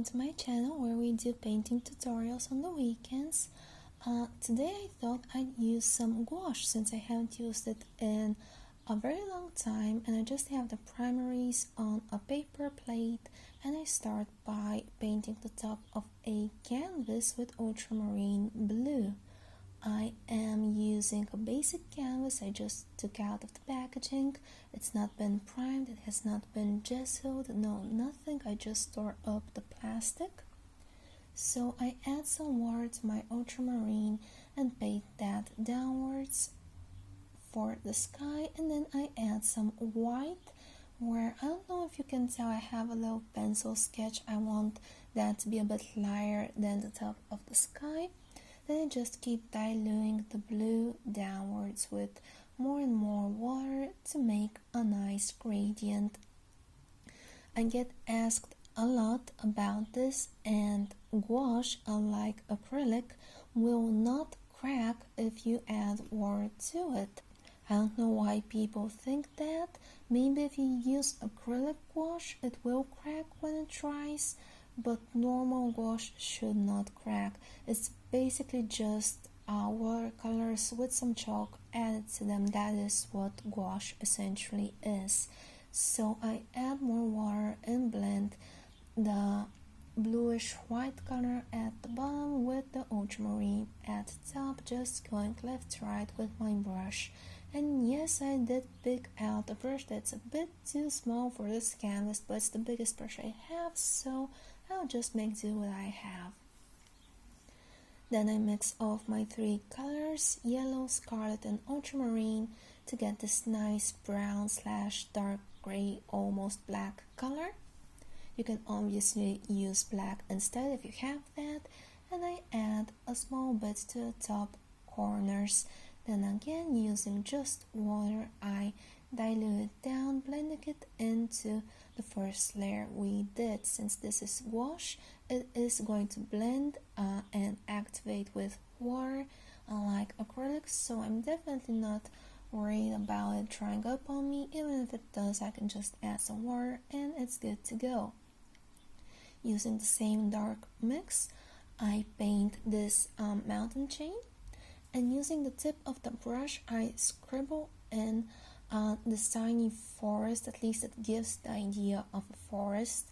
welcome to my channel where we do painting tutorials on the weekends. Today I thought I'd use some gouache since I haven't used it in a very long time, and I just have the primaries on a paper plate, and I start by painting the top of a canvas with ultramarine blue. I am using a basic canvas I just took out of the packaging. It's not been primed, it has not been gessoed, no, nothing. I just tore up the plastic. So I add some water to my ultramarine and paint that downwards for the sky, and then I add some white where I don't know if you can tell I have a little pencil sketch. I want that to be a bit lighter than the top of the sky. Then I just keep diluting the blue downwards with more and more water to make a nice gradient. I get asked a lot about this, and gouache, unlike acrylic, will not crack if you add water to it. I don't know why people think that. Maybe if you use acrylic gouache it will crack when it dries, but normal gouache should not crack. It's basically just watercolors with some chalk added to them. That is what gouache essentially is. So I add more water and blend the bluish white color at the bottom with the ultramarine at the top, just going left to right with my brush. And yes, I did pick out a brush that's a bit too small for this canvas, but it's the biggest brush I have, so I'll just make do what I have. Then I mix off my three colors, yellow, scarlet, and ultramarine, to get this nice brown / dark gray, almost black color. You can obviously use black instead if you have that. And I add a small bit to the top corners. Then again, using just water, I dilute it down, blending it into the first layer we did. Since this is gouache, it is going to blend and activate with water, unlike acrylics, so I'm definitely not worried about it drying up on me. Even if it does, I can just add some water and it's good to go. Using the same dark mix, I paint this mountain chain, and using the tip of the brush I scribble in this tiny forest. At least it gives the idea of a forest,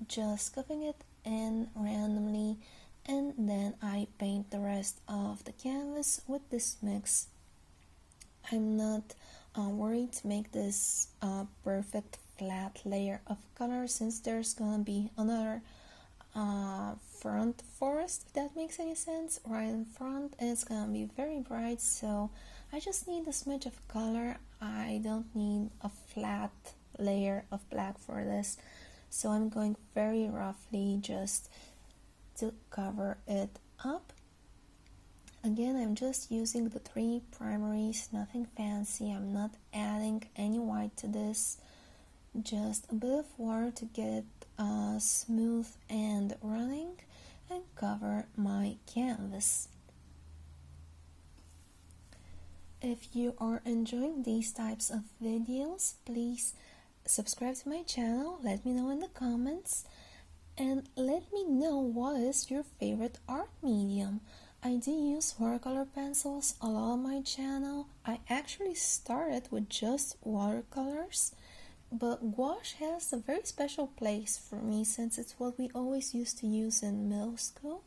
just scuffing it in randomly, and then I paint the rest of the canvas with this mix. I'm not worried to make this perfect flat layer of color, since there's gonna be another front forest, if that makes any sense, right in front, and it's gonna be very bright, so I just need a smidge of color. I don't need a flat layer of black for this, so I'm going very roughly just to cover it up. Again, I'm just using the three primaries, nothing fancy. I'm not adding any white to this, just a bit of water to get it smooth and running, and cover my canvas. If you are enjoying these types of videos, please subscribe to my channel, let me know in the comments, and let me know what is your favorite art medium. I do use watercolor pencils a lot on my channel. I actually started with just watercolors, but gouache has a very special place for me since it's what we always used to use in middle school.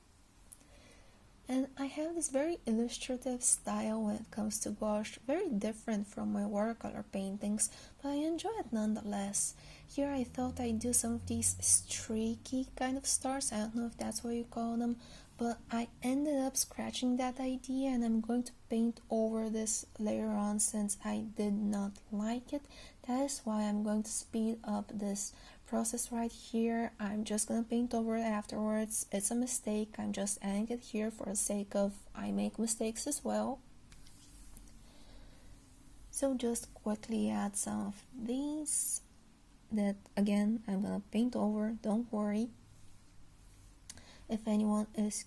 And I have this very illustrative style when it comes to gouache, very different from my watercolor paintings, but I enjoy it nonetheless. Here I thought I'd do some of these streaky kind of stars, I don't know if that's what you call them, but I ended up scratching that idea, and I'm going to paint over this later on since I did not like it. That is why I'm going to speed up this process right here. I'm just gonna paint over it afterwards. It's a mistake, I'm just adding it here for the sake of I make mistakes as well. So just quickly add some of these that again I'm gonna paint over, don't worry. If anyone is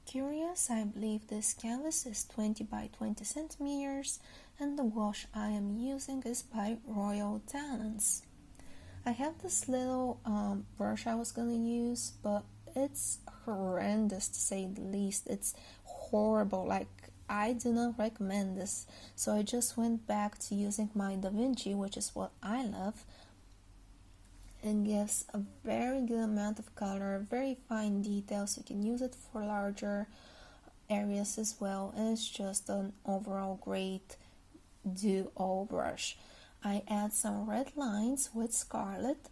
curious, I believe this canvas is 20 by 20 centimeters, and the gouache I am using is by Royal Talens. I have this little brush I was gonna use, but it's horrendous to say the least. It's horrible, like I do not recommend this. So I just went back to using my DaVinci, which is what I love, and gives a very good amount of color, very fine details. You can use it for larger areas as well, and it's just an overall great do-all brush. I add some red lines with scarlet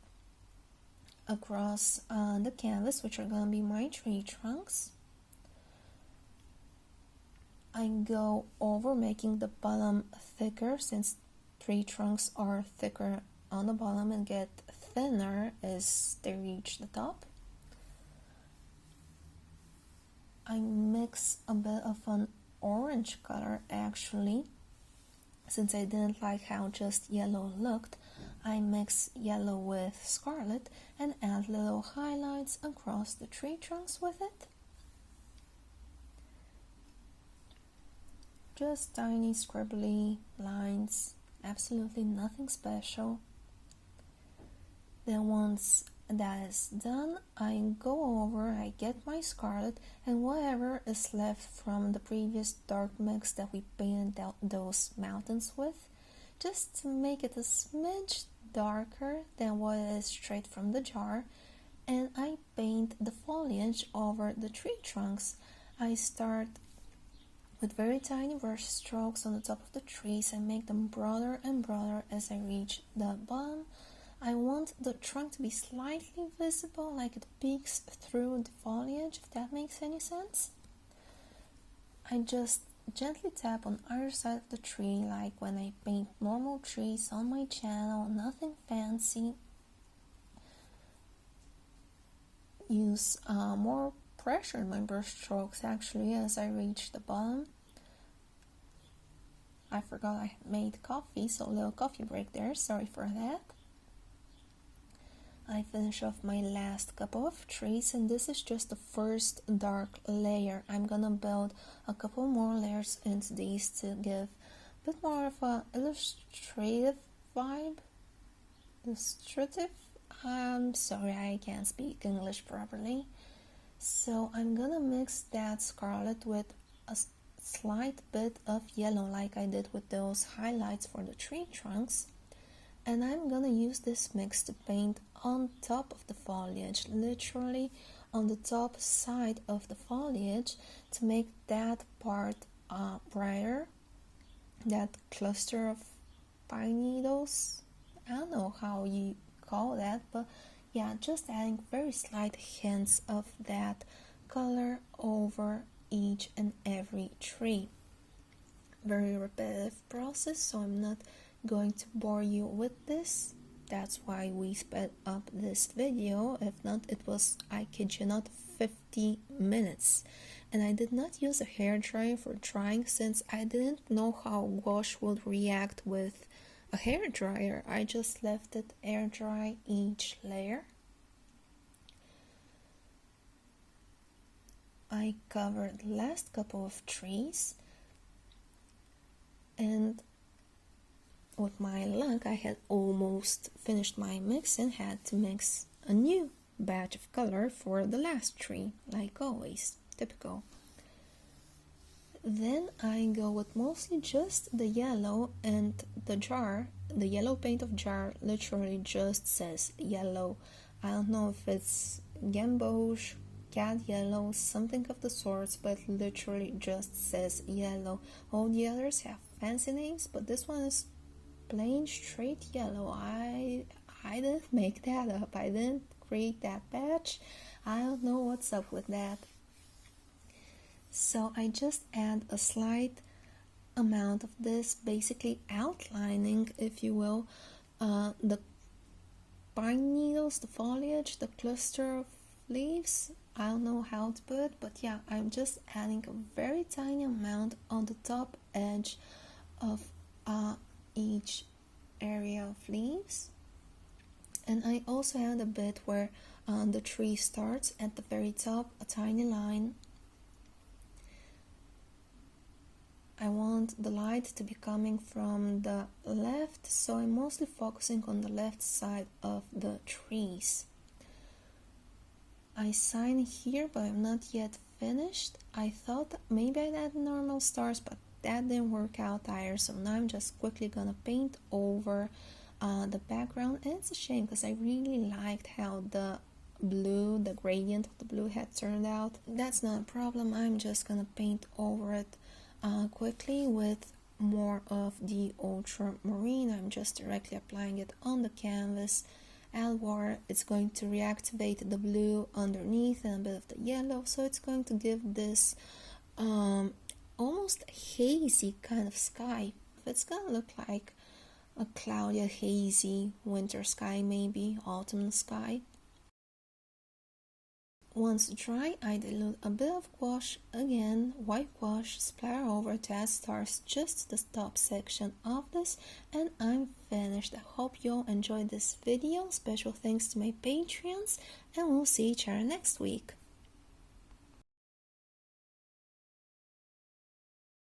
across the canvas, which are gonna be my tree trunks. I go over making the bottom thicker, since tree trunks are thicker on the bottom and get thinner as they reach the top. I mix a bit of an orange color actually, since I didn't like how just yellow looked. I mix yellow with scarlet and add little highlights across the tree trunks with it. Just tiny scribbly lines, absolutely nothing special. Then once that is done, I go over, I get my scarlet and whatever is left from the previous dark mix that we painted those mountains with, just to make it a smidge darker than what it is straight from the jar, and I paint the foliage over the tree trunks. I start with very tiny brush strokes on the top of the trees and make them broader and broader as I reach the bottom. I want the trunk to be slightly visible, like it peeks through the foliage, if that makes any sense. I just gently tap on either side of the tree, like when I paint normal trees on my channel, nothing fancy. Use more pressure in my brush strokes actually as I reach the bottom. I forgot I made coffee, so a little coffee break there, sorry for that. I finish off my last couple of trees, and this is just the first dark layer. I'm gonna build a couple more layers into these to give a bit more of a illustrative vibe. I'm sorry, I can't speak English properly. So I'm gonna mix that scarlet with a slight bit of yellow, like I did with those highlights for the tree trunks. And I'm gonna use this mix to paint on top of the foliage, literally on the top side of the foliage, to make that part brighter, that cluster of pine needles. I don't know how you call that, but yeah, just adding very slight hints of that color over each and every tree. Very repetitive process, so I'm not going to bore you with this. That's why we sped up this video. If not, it was, I kid you not, 50 minutes. And I did not use a hairdryer for drying, since I didn't know how gouache would react with a hairdryer. I just left it air dry each layer. I covered the last couple of trees, and with my luck, I had almost finished my mix and had to mix a new batch of color for the last tree, like always, typical. Then I go with mostly just the yellow, and the jar, the yellow paint of jar literally just says yellow. I don't know if it's gamboge, cat yellow, something of the sorts, but literally just says yellow. All the others have fancy names, but this one is plain straight yellow. I didn't make that up. I didn't create that batch. I don't know what's up with that. So I just add a slight amount of this, basically outlining, if you will, the pine needles, the foliage, the cluster of leaves. I don't know how to put it, but yeah, I'm just adding a very tiny amount on the top edge of each area of leaves. And I also add a bit where the tree starts at the very top, a tiny line. I want the light to be coming from the left, so I'm mostly focusing on the left side of the trees. I sign here, but I'm not yet finished. I thought maybe I'd add normal stars, but that didn't work out either, so now I'm just quickly gonna paint over the background. And it's a shame because I really liked how the gradient of the blue had turned out. That's not a problem. I'm just gonna paint over it quickly with more of the ultramarine. I'm just directly applying it on the canvas. Add water, it's going to reactivate the blue underneath and a bit of the yellow, so it's going to give this almost hazy kind of sky. It's gonna look like a cloudy, hazy winter sky, maybe autumn sky. Once dry, I dilute a bit of gouache, again white gouache, splatter over to add stars just to the top section of this, and I'm finished. I hope you all enjoyed this video. Special thanks to my Patreons, and we'll see each other next week.